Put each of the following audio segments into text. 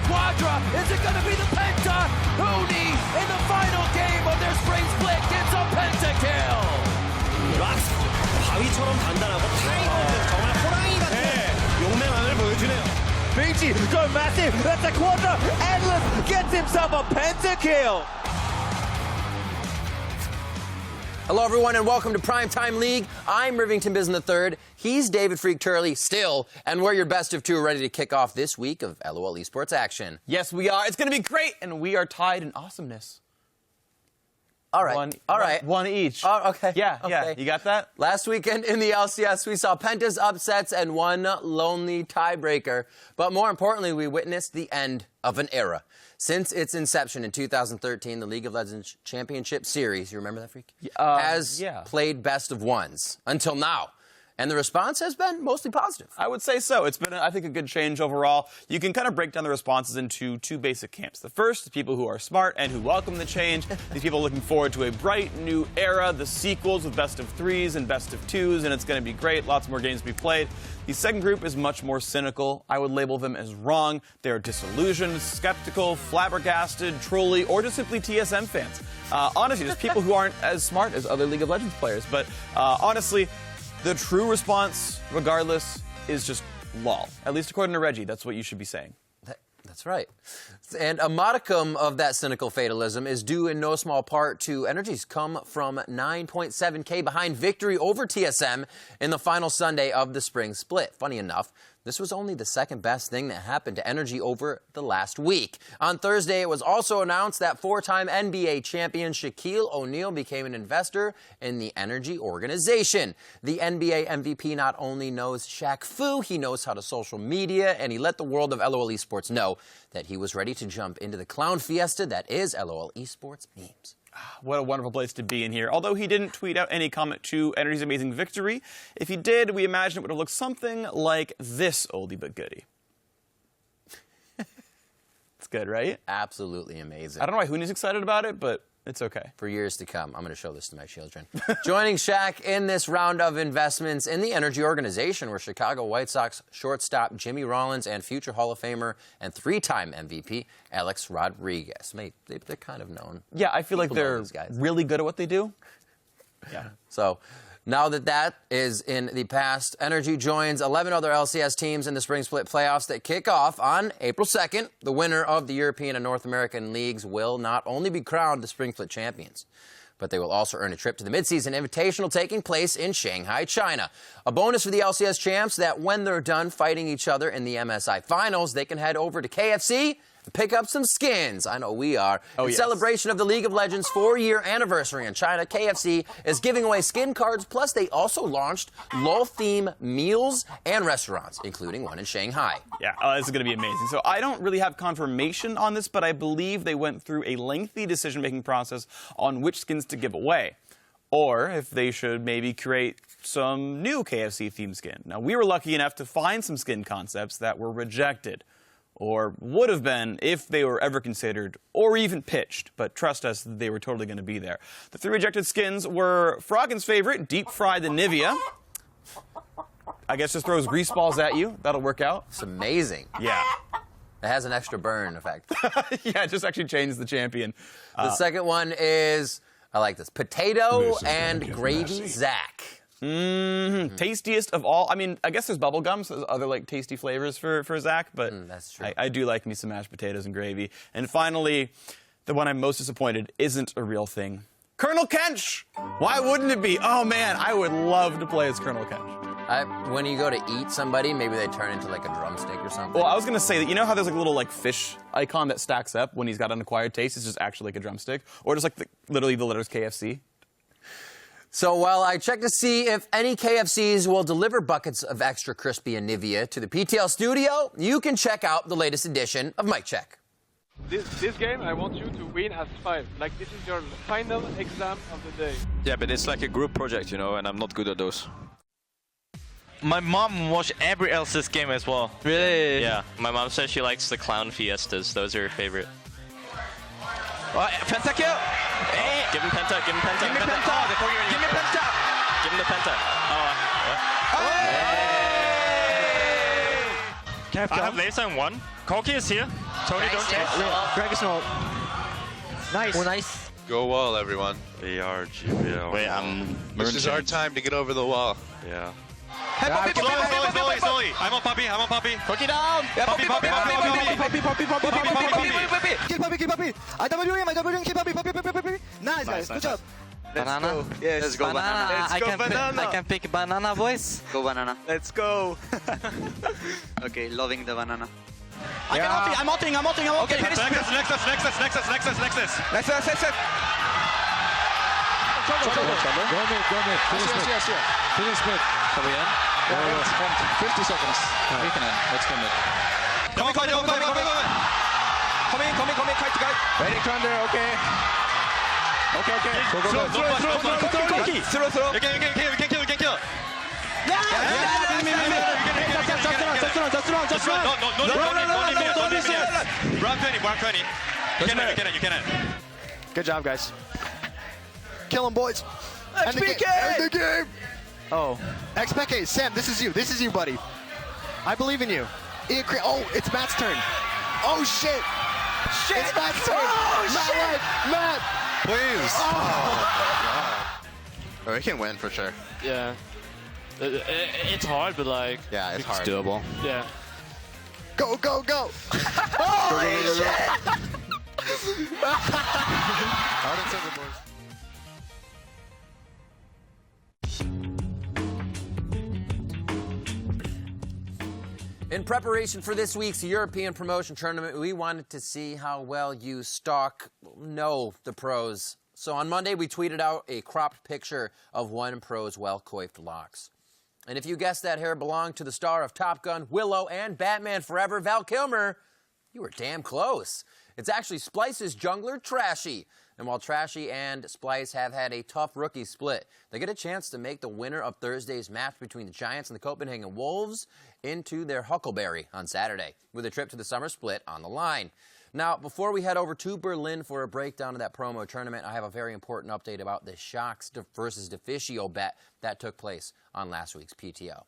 quadra. Is it going to be the penta? Uni in the final game of their spring split gets a pentakill. 락스 바위처럼 단단하고 타이거는 정말 호랑이 같은 용맹함을 보여주네요. BG go massive. That's a quadra. Endless gets himself a pentakill. Hello, everyone, and welcome to Primetime League. I'm Rivington Bisson III. He's David Phreak Turley still, and we're your best of two ready to kick off this week of LOL Esports action. Yes, we are. It's going to be great, and we are tied in awesomeness. All right. One each. Oh, okay. Yeah. You got that? Last weekend in the LCS, we saw pentas, upsets, and one lonely tiebreaker. But more importantly, we witnessed the end of an era. Since its inception in 2013, the League of Legends Championship Series, you remember that, Phreak? Has played best of ones until now. And the response has been mostly positive. I would say so. It's been, I think, a good change overall. You can kind of break down the responses into two basic camps. The first, the people who are smart and who welcome the change. These people looking forward to a bright new era, the sequels with best of threes and best of twos, and it's going to be great. Lots more games to be played. The second group is much more cynical. I would label them as wrong. They're disillusioned, skeptical, flabbergasted, trolly, or just simply TSM fans. Honestly, just people who aren't as smart as other League of Legends players. But honestly, the true response, regardless, is just lol. At least according to Reggie, that's what you should be saying. That's right. And a modicum of that cynical fatalism is due in no small part to Energy's come from 9.7K behind victory over TSM in the final Sunday of the spring split. Funny enough, this was only the second best thing that happened to Energy over the last week. On Thursday, it was also announced that four-time NBA champion Shaquille O'Neal became an investor in the Energy organization. The NBA MVP not only knows Shaq Fu, he knows how to social media, and he let the world of LOL Esports know that he was ready to jump into the clown fiesta that is LOL Esports memes. What a wonderful place to be in here. Although he didn't tweet out any comment to Energy's amazing victory, if he did, we imagine it would have looked something like this oldie but goodie. It's good, right? Absolutely amazing. I don't know why Hooney's excited about it, but it's okay. For years to come, I'm going to show this to my children. Joining Shaq in this round of investments in the Energy organization were Chicago White Sox shortstop Jimmy Rollins and future Hall of Famer and three-time MVP Alex Rodriguez. They're kind of known. Yeah, I feel like they're really good at what they do. Yeah. So now that is in the past, Energy joins 11 other LCS teams in the spring split playoffs that kick off on April 2nd. The winner of the European and North American leagues will not only be crowned the spring split champions, but they will also earn a trip to the midseason invitational taking place in Shanghai, China. A bonus for the LCS champs that when they're done fighting each other in the MSI finals, they can head over to KFC and pick up some skins. I know we are. In celebration of the League of Legends 4-year anniversary in China, KFC is giving away skin cards, plus they also launched LOL-theme meals and restaurants, including one in Shanghai. Yeah, this is going to be amazing. So I don't really have confirmation on this, but I believe they went through a lengthy decision-making process on which skins to give away, or if they should maybe create some new KFC-themed skin. Now, we were lucky enough to find some skin concepts that were rejected, or would have been if they were ever considered or even pitched. But trust us, they were totally going to be there. The three rejected skins were Froggen's favorite, Deep Fry the Nivea. I guess just throws grease balls at you. That'll work out. It's amazing. Yeah. It has an extra burn effect. Yeah, it just actually changes the champion. The second one is, I like this, Potato and Gravy Zach. Tastiest of all. I mean, I guess there's bubblegum, so there's other like tasty flavors for Zach, but that's true. I do like me some mashed potatoes and gravy. And finally, the one I'm most disappointed isn't a real thing. Colonel Kench! Why wouldn't it be? Oh man, I would love to play as Colonel Kench. When you go to eat somebody, maybe they turn into like a drumstick or something. Well, I was going to say that, you know how there's like a little like fish icon that stacks up when he's got an acquired taste? It's just actually like a drumstick. Or just like literally the letters KFC. So while I check to see if any KFCs will deliver buckets of extra crispy and Nivea to the PTL studio, you can check out the latest edition of Mic Check. This game, I want you to win as 5. Like, this is your final exam of the day. Yeah, but it's like a group project, you know, and I'm not good at those. My mom watched every LCS game as well. Really? Yeah. My mom says she likes the clown fiestas. Those are her favorite. Pentakill! Hey. Give him penta, give him penta. Give me penta! Give me penta! Give him the penta. Oh. I have laser in one. Koki is here. Tony, don't take. Greg is not. Nice. Oh, nice. Go wall, everyone. AR, GPL. Wait, This is our time to get over the wall. Yeah. Hey, Poppy, Slowly. I'm on Poppy. Cookie down. Yeah, Poppy. Kill Poppy. I W him. Kill Poppy. Nice, guys. Good job. Banana. Yes. Let's go banana. Banana. I can pick banana, boys. Go banana. Let's go. Okay, loving the banana. I'm ulting. Okay, Nexus. Go mid. Finish mid. Can we end? 50 seconds. We can end. Let's go mid. Come in. Kite. Ready, thunder. Okay. Go. Throw. You can kill. Just run. Round 20. You can end. Good job, guys. Kill him, boys. End the game. Oh. XPK, Sam, this is you, buddy. I believe in you. Oh, it's Matt's turn. Oh, shit. It's Matt's turn. Matt. Please. Oh, we can win for sure. Yeah. It's hard, but like. Yeah, it's hard. doable. Yeah. Go. Holy shit. Hard and simple, boys. In preparation for this week's European promotion tournament, we wanted to see how well you know the pros. So on Monday, we tweeted out a cropped picture of one pro's well-coiffed locks. And if you guessed that hair belonged to the star of Top Gun, Willow, and Batman Forever, Val Kilmer, you were damn close. It's actually Splice's jungler, Trashy. And while Trashy and Splice have had a tough rookie split, they get a chance to make the winner of Thursday's match between the Giants and the Copenhagen Wolves into their Huckleberry on Saturday, with a trip to the summer split on the line. Now, before we head over to Berlin for a breakdown of that promo tournament, I have a very important update about the Shocks versus Deficio bet that took place on last week's PTL.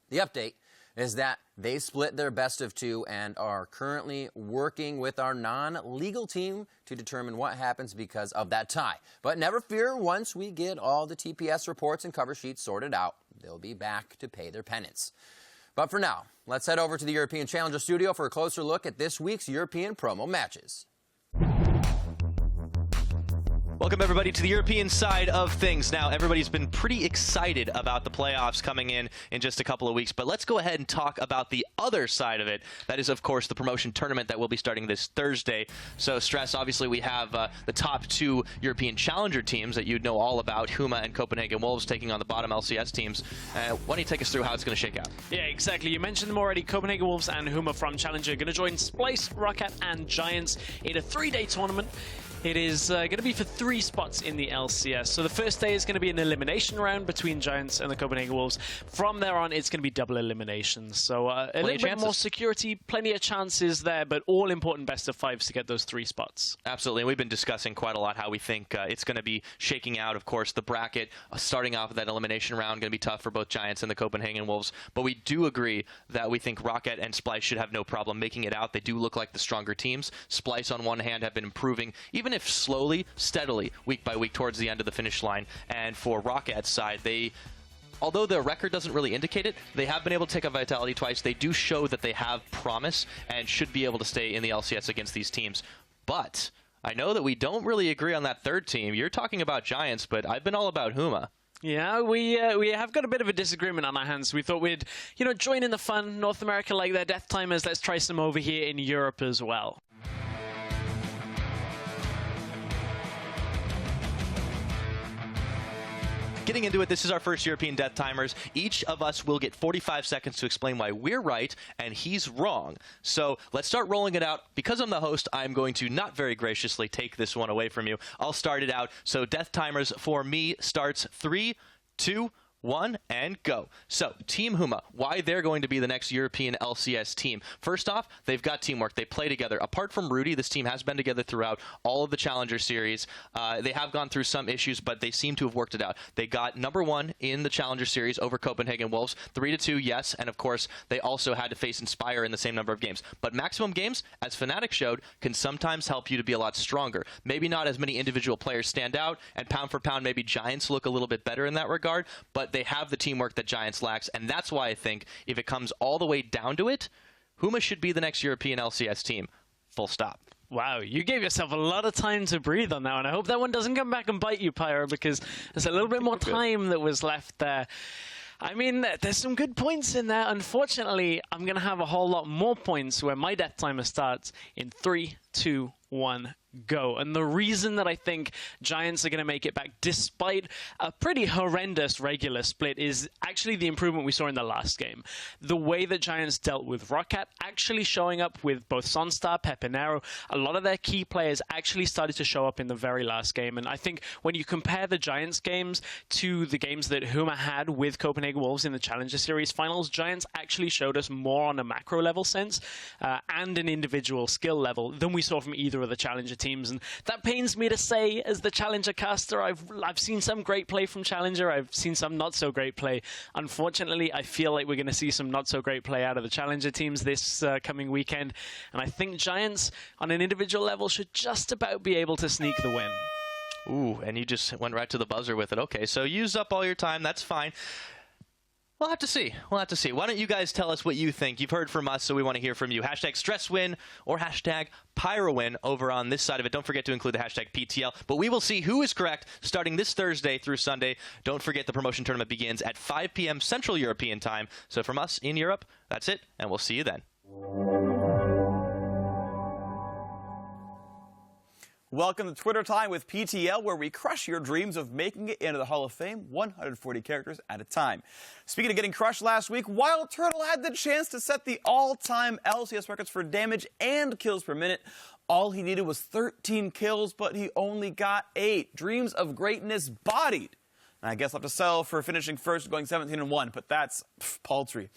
The update is that they split their best of two and are currently working with our non-legal team to determine what happens because of that tie. But never fear, once we get all the TPS reports and cover sheets sorted out, they'll be back to pay their penance. But for now, let's head over to the European Challenger studio for a closer look at this week's European promo matches. Welcome, everybody, to the European side of things. Now, everybody's been pretty excited about the playoffs coming in just a couple of weeks, but let's go ahead and talk about the other side of it. That is, of course, the promotion tournament that will be starting this Thursday. So, Stress, obviously, we have the top two European Challenger teams that you'd know all about, Huma and Copenhagen Wolves, taking on the bottom LCS teams. Why don't you take us through how it's going to shake out? Yeah, exactly. You mentioned them already. Copenhagen Wolves and Huma from Challenger are going to join Splice, Rocket, and Giants in a 3-day tournament. It is going to be for 3 spots in the LCS. So the first day is going to be an elimination round between Giants and the Copenhagen Wolves. From there on, it's going to be double eliminations. So a little bit more security, plenty of chances there, but all important best of 5s to get those 3 spots. Absolutely. And we've been discussing quite a lot how we think it's going to be shaking out. Of course, the bracket, starting off with that elimination round, going to be tough for both Giants and the Copenhagen Wolves. But we do agree that we think Rocket and Splice should have no problem making it out. They do look like the stronger teams. Splice, on one hand, have been improving, even if slowly, steadily, week by week towards the end of the finish line. And for Rocket's side, although their record doesn't really indicate it, they have been able to take a Vitality twice. They do show that they have promise and should be able to stay in the LCS against these teams. But I know that we don't really agree on that third team. You're talking about Giants, but I've been all about Huma. Yeah, we have got a bit of a disagreement on our hands. We thought we'd, join in the fun. North America like their Death Timers. Let's try some over here in Europe as well. Getting into it, this is our first European Death Timers. Each of us will get 45 seconds to explain why we're right and he's wrong. So let's start rolling it out. Because I'm the host, I'm going to not very graciously take this one away from you. I'll start it out. So Death Timers for me starts 3, 2, 1, and go. So, Team Huma, why they're going to be the next European LCS team. First off, they've got teamwork. They play together. Apart from Rudy, this team has been together throughout all of the Challenger Series. They have gone through some issues, but they seem to have worked it out. They got #1 in the Challenger Series over Copenhagen Wolves, 3-2, yes, and of course, they also had to face Inspire in the same number of games. But maximum games, as Fnatic showed, can sometimes help you to be a lot stronger. Maybe not as many individual players stand out, and pound for pound, maybe Giants look a little bit better in that regard, but they have the teamwork that Giants lacks, and that's why I think if it comes all the way down to it, Huma should be the next European LCS team. Full stop. Wow, you gave yourself a lot of time to breathe on that one. I hope that one doesn't come back and bite you, Pyro, because there's a little bit more time that was left there. I mean, there's some good points in there. Unfortunately, I'm going to have a whole lot more points where my death timer starts in 3, 2, 1, go. And the reason that I think Giants are going to make it back despite a pretty horrendous regular split is actually the improvement we saw in the last game. The way that Giants dealt with Roccat, actually showing up with both Sunstar, Pepinero, a lot of their key players actually started to show up in the very last game. And I think when you compare the Giants games to the games that Huma had with Copenhagen Wolves in the Challenger Series finals, Giants actually showed us more on a macro level sense and an individual skill level than we saw from either of the Challenger teams, and that pains me to say as the Challenger caster. I've seen some great play from Challenger, I've seen some not so great play. Unfortunately, I feel like we're going to see some not so great play out of the Challenger teams this coming weekend, and I think Giants on an individual level should just about be able to sneak the win. Ooh, and you just went right to the buzzer with it. Okay, so use up all your time, that's fine. We'll have to see. We'll have to see. Why don't you guys tell us what you think? You've heard from us, so we want to hear from you. Hashtag StressWin or hashtag PyroWin over on this side of it. Don't forget to include the hashtag PTL. But we will see who is correct starting this Thursday through Sunday. Don't forget the promotion tournament begins at 5 p.m. Central European time. So from us in Europe, that's it, and we'll see you then. Welcome to Twitter Time with PTL, where we crush your dreams of making it into the Hall of Fame 140 characters at a time. Speaking of getting crushed last week, Wild Turtle had the chance to set the all-time LCS records for damage and kills per minute. All he needed was 13 kills, but he only got 8. Dreams of greatness bodied. And I guess I'll have to settle for finishing first, going 17-1, but that's paltry.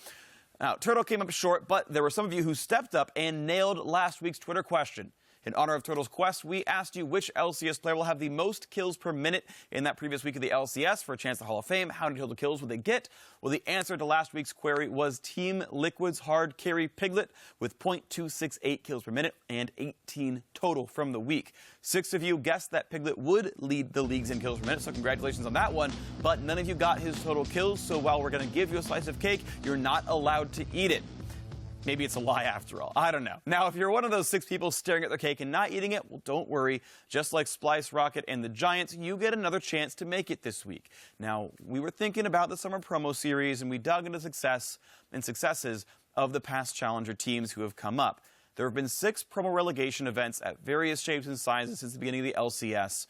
Now, Turtle came up short, but there were some of you who stepped up and nailed last week's Twitter question. In honor of Turtle's quest, we asked you which LCS player will have the most kills per minute in that previous week of the LCS for a chance at the Hall of Fame. How many total kills would they get? Well, the answer to last week's query was Team Liquid's hard carry Piglet with .268 kills per minute and 18 total from the week. 6 of you guessed that Piglet would lead the leagues in kills per minute, so congratulations on that one. But none of you got his total kills, so while we're going to give you a slice of cake, you're not allowed to eat it. Maybe it's a lie after all. I don't know. Now, if you're one of those 6 people staring at their cake and not eating it, well, don't worry. Just like Splice, Rocket, and the Giants, you get another chance to make it this week. Now, we were thinking about the summer promo series, and we dug into successes of the past Challenger teams who have come up. There have been 6 promo relegation events at various shapes and sizes since the beginning of the LCS.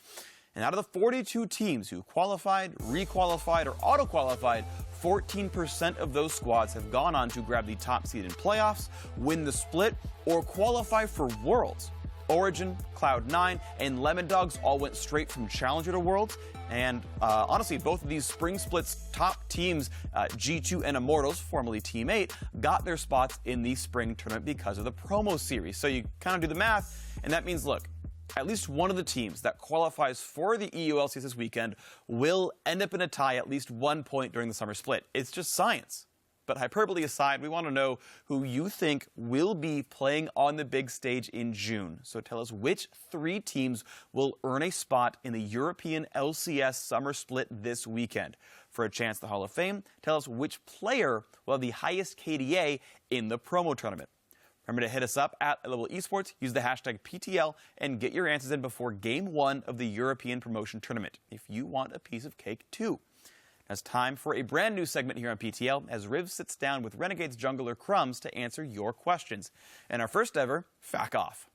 And out of the 42 teams who qualified, requalified, or auto-qualified, 14% of those squads have gone on to grab the top seed in playoffs, win the split, or qualify for Worlds. Origin, Cloud9, and Lemon Dogs all went straight from Challenger to Worlds. And honestly, both of these Spring Split's top teams, G2 and Immortals, formerly Team 8, got their spots in the Spring Tournament because of the promo series. So you kind of do the math, and that means, look, at least one of the teams that qualifies for the EU LCS this weekend will end up in a tie at least 1 point during the summer split. It's just science. But hyperbole aside, we want to know who you think will be playing on the big stage in June. So tell us which 3 teams will earn a spot in the European LCS summer split this weekend. For a chance at the Hall of Fame, tell us which player will have the highest KDA in the promo tournament. Remember to hit us up at Level Esports, use the hashtag PTL, and get your answers in before Game 1 of the European Promotion Tournament, if you want a piece of cake too. Now it's time for a brand new segment here on PTL, as Riv sits down with Renegade's jungler Crumbs to answer your questions. And our first ever, Fack Off.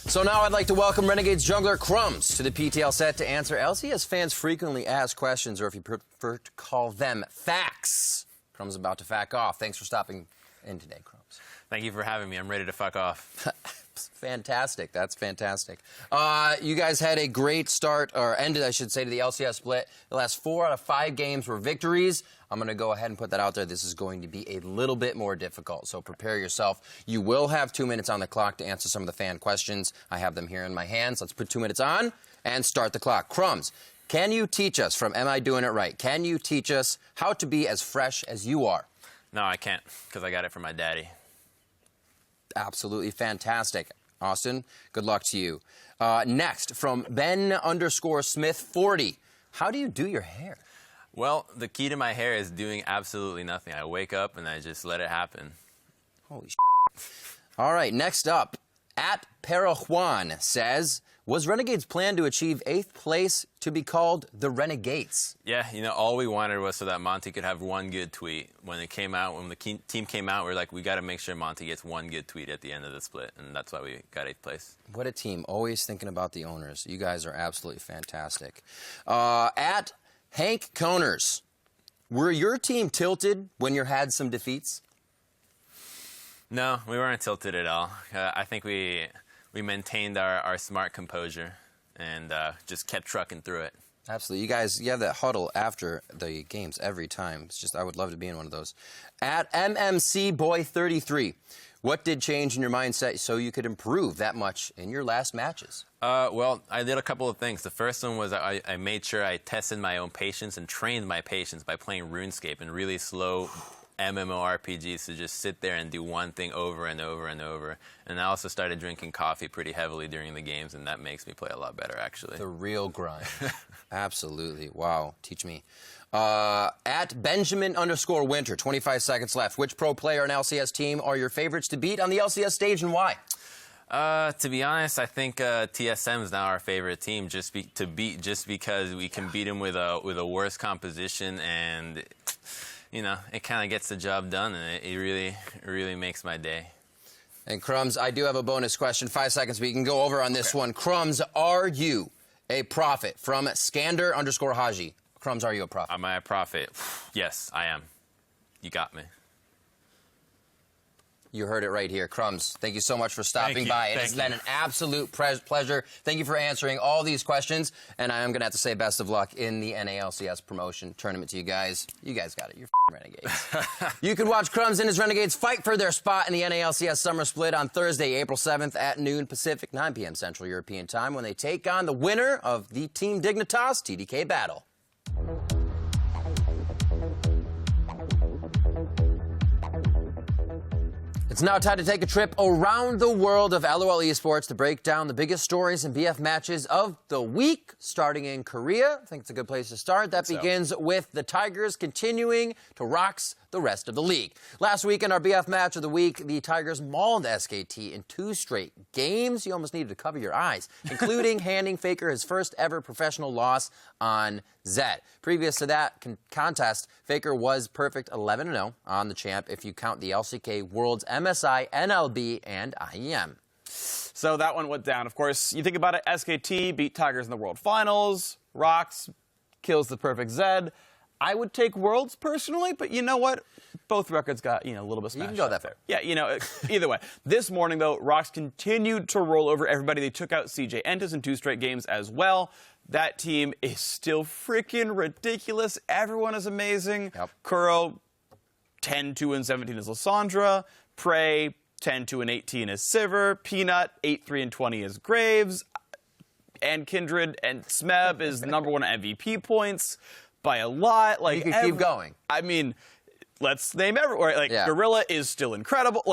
So now I'd like to welcome Renegade's jungler Crumbs to the PTL set to answer LCS fans' frequently asked questions, or if you prefer to call them facts. Crumbs is about to fack off. Thanks for stopping in today, Crumbs. Thank you for having me. I'm ready to fuck off. Fantastic. That's fantastic. You guys had a great start, or ended, I should say, to the LCS split. The last 4 out of 5 games were victories. I'm going to go ahead and put that out there. This is going to be a little bit more difficult, so prepare yourself. You will have 2 minutes on the clock to answer some of the fan questions. I have them here in my hands. Let's put 2 minutes on and start the clock. Crumbs, can you teach us from Am I Doing It Right? Can you teach us how to be as fresh as you are? No, I can't, because I got it from my daddy. Absolutely fantastic. Austin, good luck to you. Next, from Ben_Smith40. How do you do your hair? Well, the key to my hair is doing absolutely nothing. I wake up and I just let it happen. Holy shit. All right, next up, @Parajuan says, was Renegades' plan to achieve 8th place to be called the Renegades? Yeah, all we wanted was so that Monty could have one good tweet. When it came out, when the team came out, we were like, we got to make sure Monty gets one good tweet at the end of the split, and that's why we got 8th place. What a team. Always thinking about the owners. You guys are absolutely fantastic. @Hank Coners, were your team tilted when you had some defeats? No, we weren't tilted at all. I think we maintained our smart composure and just kept trucking through it. Absolutely. You guys, you have that huddle after the games every time. It's just, I would love to be in one of those. @MMCBoy33, what did change in your mindset so you could improve that much in your last matches? Well, I did a couple of things. The first one was I made sure I tested my own patience and trained my patience by playing RuneScape and really slow MMORPGs to just sit there and do one thing over and over and over. And I also started drinking coffee pretty heavily during the games, and that makes me play a lot better, actually. The real grind. Absolutely. Wow. Teach me. @Benjamin_Winter, 25 seconds left. Which pro player and LCS team are your favorites to beat on the LCS stage, and why? To be honest, I think TSM is now our favorite team just because we can beat them with a worse composition, and it kind of gets the job done, and it really makes my day. And Crumbs, I do have a bonus question. 5 seconds, but you can go over on this one. Crumbs, are you a prophet? From Skander_Haji. Crumbs, are you a prophet? Am I a prophet? Yes, I am. You got me. You heard it right here. Crumbs, thank you so much for stopping by. It has been an absolute pleasure. Thank you for answering all these questions. And I am going to have to say best of luck in the NALCS promotion tournament to you guys. You guys got it. You're Renegades. You can watch Crumbs and his Renegades fight for their spot in the NALCS Summer Split on Thursday, April 7th at noon Pacific, 9 p.m. Central European Time when they take on the winner of the Team Dignitas TDK battle. It's now time to take a trip around the world of LOL Esports to break down the biggest stories and BF matches of the week, starting in Korea. I think it's a good place to start. That begins with the Tigers continuing to rock the rest of the league. Last week in our BF match of the week, the Tigers mauled SKT in 2 straight games. You almost needed to cover your eyes, including handing Faker his first ever professional loss on Zed. Previous to that contest, Faker was perfect 11-0 on the champ if you count the LCK, Worlds, MSI, NLB, and IEM. So that one went down. Of course, you think about it, SKT beat Tigers in the World Finals. Rocks kills the perfect Zed. I would take Worlds personally, but you know what? Both records got, a little bit smashed. You can go that far. Yeah, either way. This morning, though, Rocks continued to roll over everybody. They took out CJ Entus in 2 straight games as well. That team is still freaking ridiculous. Everyone is amazing. Yep. Kuro, 10-2-17 is Lissandra. Prey, 10-2-18 is Sivir. Peanut, 8-3-20 is Graves. And Kindred and Smeb is number 1 MVP points by a lot. You can keep going. I mean, let's name everywhere. Gorilla is still incredible.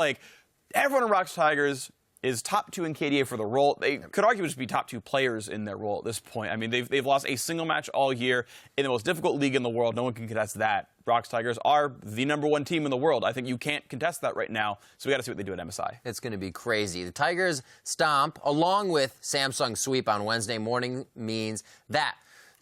Everyone in Rocks Tigers is top 2 in KDA for the role. They could arguably just be top 2 players in their role at this point. I mean, they've lost a single match all year in the most difficult league in the world. No one can contest that. Rocks Tigers are the number 1 team in the world. I think you can't contest that right now, so we got to see what they do at MSI. It's going to be crazy. The Tigers stomp, along with Samsung sweep on Wednesday morning, means that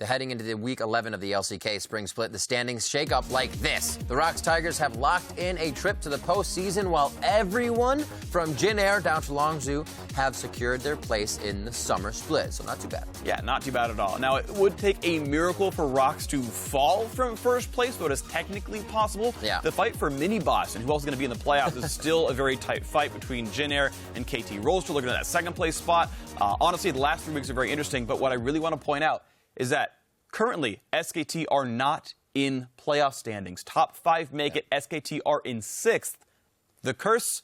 heading into the week 11 of the LCK spring split, the standings shake up like this. The Rocks Tigers have locked in a trip to the postseason, while everyone from Jin Air down to Longzhou have secured their place in the summer split. So not too bad. Yeah, not too bad at all. Now, it would take a miracle for Rocks to fall from first place, though it is technically possible. Yeah. The fight for mini boss and who else is going to be in the playoffs is still a very tight fight between Jin Air and KT Rolster, looking at that second place spot. Honestly, the last 3 weeks are very interesting, but what I really want to point out is that currently SKT are not in playoff standings. Top 5 make it. SKT are in 6th. The curse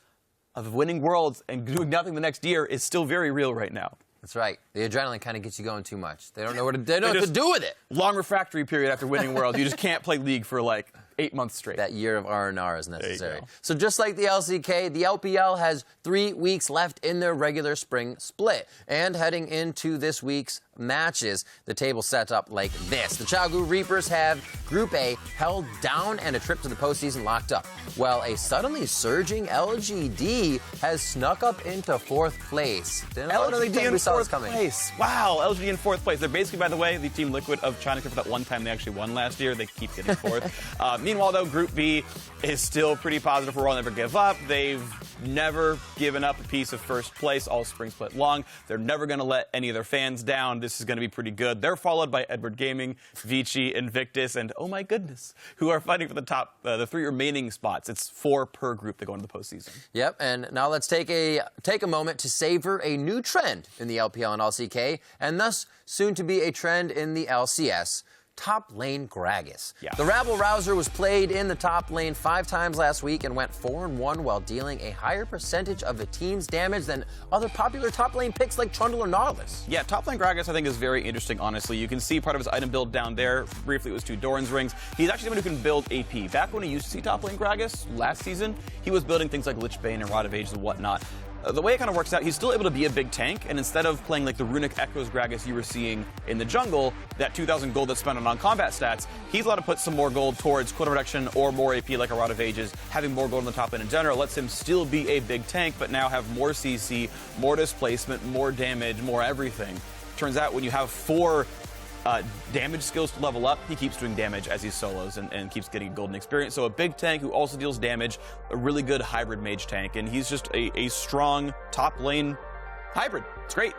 of winning Worlds and doing nothing the next year is still very real right now. That's right. The adrenaline kind of gets you going too much. They don't know what to do with it. Long refractory period after winning Worlds. You just can't play League for like 8 months straight. That year of R&R is necessary. There you go. So just like the LCK, the LPL has 3 weeks left in their regular spring split. And heading into this week's matches, the table sets up like this. The Chaogu Reapers have Group A held down and a trip to the postseason locked up, while a suddenly surging LGD has snuck up into 4th place. LGD in 4th place. Wow, LGD in 4th place. They're basically, by the way, the Team Liquid of China, except for that one time they actually won last year. They keep getting 4th. Meanwhile, though, Group B is still pretty positive for All Never Give Up. They've never given up a piece of first place all spring split long. They're never going to let any of their fans down. This is going to be pretty good. They're followed by Edward Gaming, Vici, Invictus, and oh my goodness, who are fighting for the top, the 3 remaining spots. It's 4 per group that go into the postseason. Yep, and now let's take a moment to savor a new trend in the LPL and LCK, and thus soon to be a trend in the LCS. Top lane Gragas. Yeah. The rabble-rouser was played in the top lane 5 times last week and went 4-1 while dealing a higher percentage of the team's damage than other popular top lane picks like Trundle or Nautilus. Yeah, top lane Gragas I think is very interesting, honestly. You can see part of his item build down there. Briefly, it was 2 Doran's rings. He's actually someone who can build AP. Back when he used to see top lane Gragas last season, he was building things like Lich Bane and Rod of Ages and whatnot. The way it kind of works out, he's still able to be a big tank, and instead of playing like the Runic Echoes Gragas you were seeing in the jungle, that 2,000 gold that's spent on non-combat stats, he's allowed to put some more gold towards quota reduction or more AP like a Rod of Ages. Having more gold on the top lane in general lets him still be a big tank, but now have more CC, more displacement, more damage, more everything. Turns out when you have 4 damage skills to level up, he keeps doing damage as he solos and keeps getting golden experience. So a big tank who also deals damage, a really good hybrid mage tank, and he's just a strong top lane hybrid. It's great.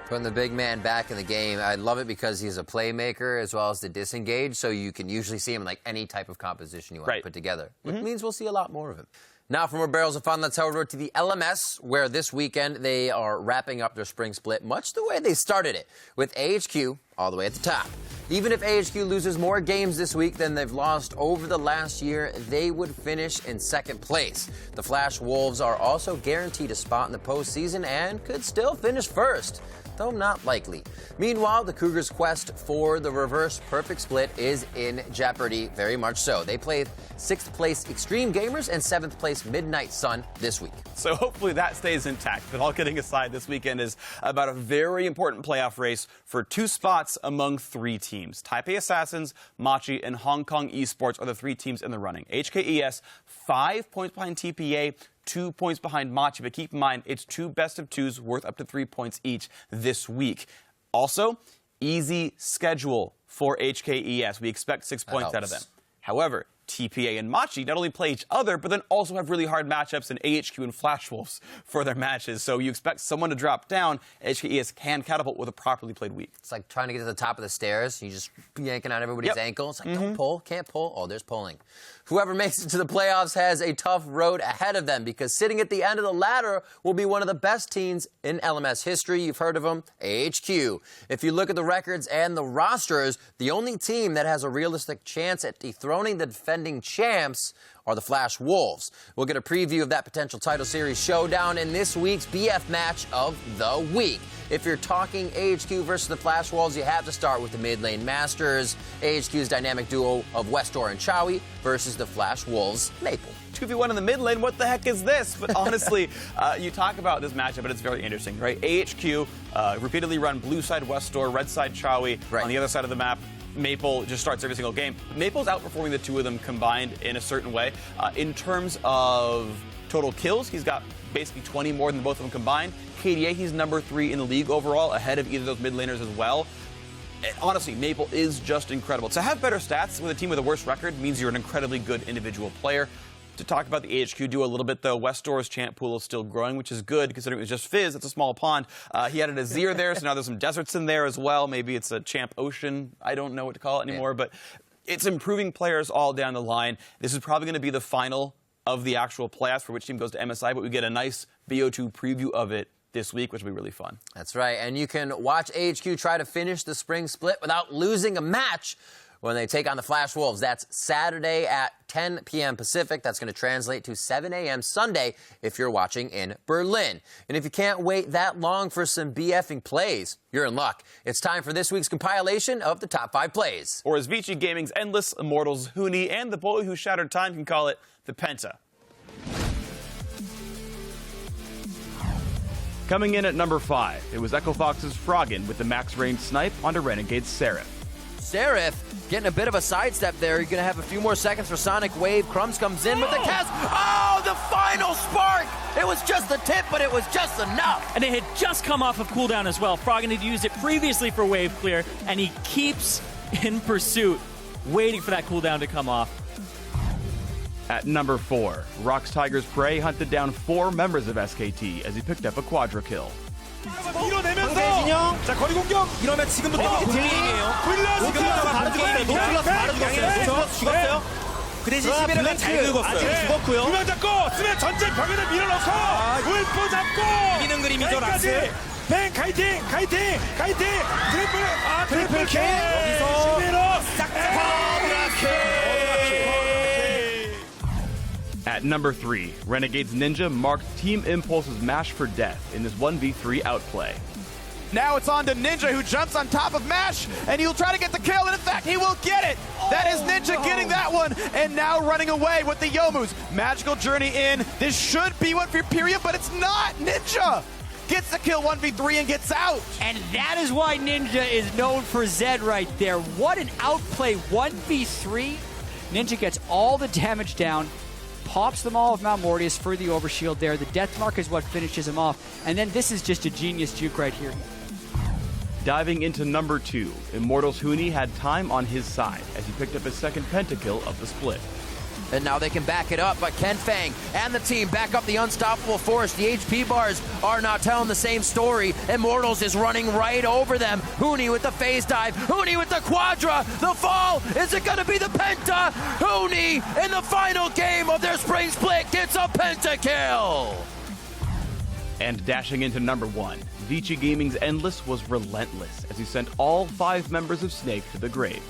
Putting the big man back in the game. I love it because he's a playmaker as well as the disengage, so you can usually see him in like any type of composition you want to put together, which means we'll see a lot more of him. Now, for more barrels of fun, let's head over to the LMS, where this weekend they are wrapping up their spring split much the way they started it, with AHQ all the way at the top. Even if AHQ loses more games this week than they've lost over the last year, they would finish in 2nd place. The Flash Wolves are also guaranteed a spot in the postseason and could still finish 1st, though not likely. Meanwhile, the Cougars' quest for the reverse perfect split is in jeopardy, very much so. They played 6th place Extreme Gamers and 7th place Midnight Sun this week. So hopefully that stays intact. But all kidding aside, this weekend is about a very important playoff race for 2 spots among 3 teams. Taipei Assassins, Machi, and Hong Kong Esports are the 3 teams in the running. HKES, 5 points behind TPA, 2 points behind Machi, but keep in mind, it's 2 best of 2s worth up to 3 points each this week. Also, easy schedule for HKES. We expect 6 points out of them. However, TPA and Machi not only play each other, but then also have really hard matchups in AHQ and Flash Wolves for their matches. So you expect someone to drop down. HKES can catapult with a properly played week. It's like trying to get to the top of the stairs. You just yanking on everybody's ankle. It's like, don't pull, can't pull. Oh, there's pulling. Whoever makes it to the playoffs has a tough road ahead of them because sitting at the end of the ladder will be one of the best teams in LMS history. You've heard of them, AHQ. If you look at the records and the rosters, the only team that has a realistic chance at dethroning the defending champs are the Flash Wolves. We'll get a preview of that potential title series showdown in this week's BF match of the week. If you're talking AHQ versus the Flash Wolves, you have to start with the mid lane masters. AHQ's dynamic duo of Westor and Chowie versus the Flash Wolves' Maple. 2v1 in the mid lane, what the heck is this? But honestly, you talk about this matchup, but it's very interesting, right? AHQ repeatedly run blue side Westor, red side Chowie. On the other side of the map, Maple just starts every single game. Maple's outperforming the 2 of them combined in a certain way. In terms of total kills, he's got basically 20 more than both of them combined. KDA, he's number 3 in the league overall, ahead of either of those mid laners as well. honestly, Maple is just incredible. To have better stats with a team with a worse record means you're an incredibly good individual player. To talk about the AHQ duo a little bit, though, Westdoor's champ pool is still growing, which is good considering it was just Fizz. It's a small pond. He added a Azir there, so now there's some deserts in there as well. Maybe it's a champ ocean. I don't know what to call it anymore, but it's improving players all down the line. This is probably going to be the final of the actual playoffs for which team goes to MSI, but we get a nice BO2 preview of it this week, which will be really fun. That's right, and you can watch AHQ try to finish the spring split without losing a match when they take on the Flash Wolves. That's Saturday at 10 p.m. Pacific. That's going to translate to 7 a.m. Sunday if you're watching in Berlin. And if you can't wait that long for some BFing plays, you're in luck. It's time for this week's compilation of the top 5 plays. Or as Vici Gaming's Endless, Immortals, Huni, and the boy who shattered time can call it, the Penta. Coming in at number 5, it was Echo Fox's Froggen with the max range snipe onto Renegade's Seraph. Seraph getting a bit of a sidestep there. You're going to have a few more seconds for Sonic Wave. Crumbs comes in with the cast. Oh, the final spark! It was just the tip, but it was just enough. And it had just come off of cooldown as well. Froggen had used it previously for wave clear, and he keeps in pursuit, waiting for that cooldown to come off. At number 4, Rox Tiger's Prey hunted down 4 members of SKT as he picked up a quadra kill. 자, 거리 공격. 이러면 지금부터 딜링이에요. 지금부터 바로 죽었어요. 노플러스 바로 죽었어요. 죽었어요. 그 대신 시베르가 잘 긁었어요. 아직 죽었고요. 두명 잡고 쓰면 전체 벽에다 밀어넣고 울프 잡고 이기는 그림이죠, 락스. 뱅 카이팅. 트리플 킬. 여기서 시베르 싹 At number 3, Renegade's Ninja marked Team Impulse's Mash for death in this 1v3 outplay. Now it's on to Ninja, who jumps on top of Mash, and he'll try to get the kill, and in fact, he will get it! That is Ninja getting that one, and now running away with the Youmu's. Magical Journey in. This should be one for period, but it's not! Ninja gets the kill 1v3 and gets out! And that is why Ninja is known for Zed right there. What an outplay, 1v3. Ninja gets all the damage down, pops them all with Mount Mortius for the overshield there. The death mark is what finishes him off. And then this is just a genius juke right here. Diving into number 2, Immortals Huni had time on his side as he picked up his second pentakill of the split. And now they can back it up, but Ken Fang and the team back up the unstoppable force. The HP bars are not telling the same story. Immortals is running right over them. Huni with the phase dive. Huni with the quadra. The fall. Is it going to be the penta? Huni in the final game of their spring split gets a pentakill. And dashing into number 1, Vici Gaming's Endless was relentless as he sent all 5 members of Snake to the grave.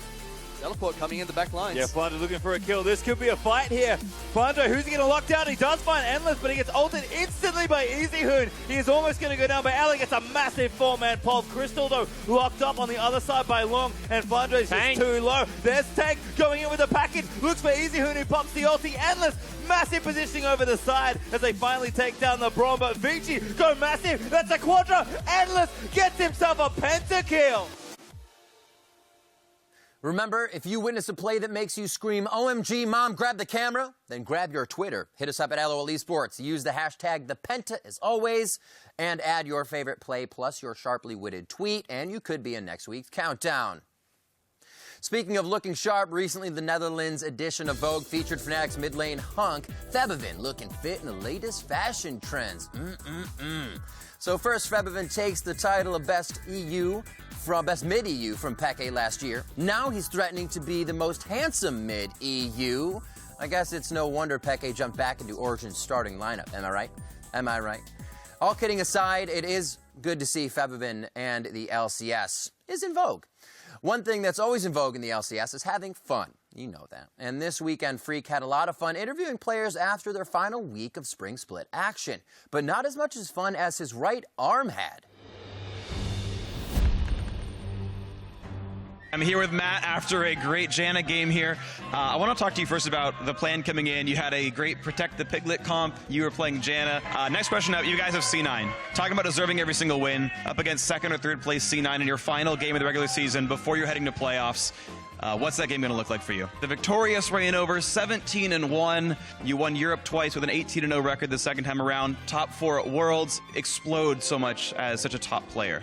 Teleport coming in the back lines. Yeah, Flandre looking for a kill. This could be a fight here. Flandre, who's he going to lock down? He does find Endless, but he gets ulted instantly by EasyHoon. He is almost going to go down, but Ali gets a massive 4-man pulse. Crystal, though, locked up on the other side by Long, and Flandre's just too low. There's Tank going in with a package. Looks for EasyHoon, who pops the ulti. Endless, massive positioning over the side as they finally take down the Braum, but Vici go massive. That's a quadra. Endless gets himself a pentakill. Remember, if you witness a play that makes you scream, OMG, Mom, grab the camera, then grab your Twitter. Hit us up at LOL Esports. Use the hashtag #ThePenta as always, and add your favorite play plus your sharply witted tweet, and you could be in next week's countdown. Speaking of looking sharp, recently the Netherlands edition of Vogue featured Fnatic's mid lane hunk, Febevin, looking fit in the latest fashion trends. So first, Febevin takes the title of Best Mid EU from Peke last year. Now he's threatening to be the most handsome mid EU. I guess it's no wonder Peke jumped back into Origin's starting lineup. Am I right? All kidding aside, it is good to see Febevin and the LCS is in vogue. One thing that's always in vogue in the LCS is having fun. You know that. And this weekend, Phreak had a lot of fun interviewing players after their final week of spring split action. But not as much as fun as his right arm had. I'm here with Matt after a great Janna game here. I want to talk to you first about the plan coming in. You had a great Protect the Piglet comp. You were playing Janna. Next question up, you guys have C9. Talking about deserving every single win up against second or third place C9 in your final game of the regular season before you're heading to playoffs. What's that game going to look like for you? The victorious reign over, 17-1. You won Europe twice with an 18-0 record the second time around. Top 4 at Worlds. Explode so much as such a top player.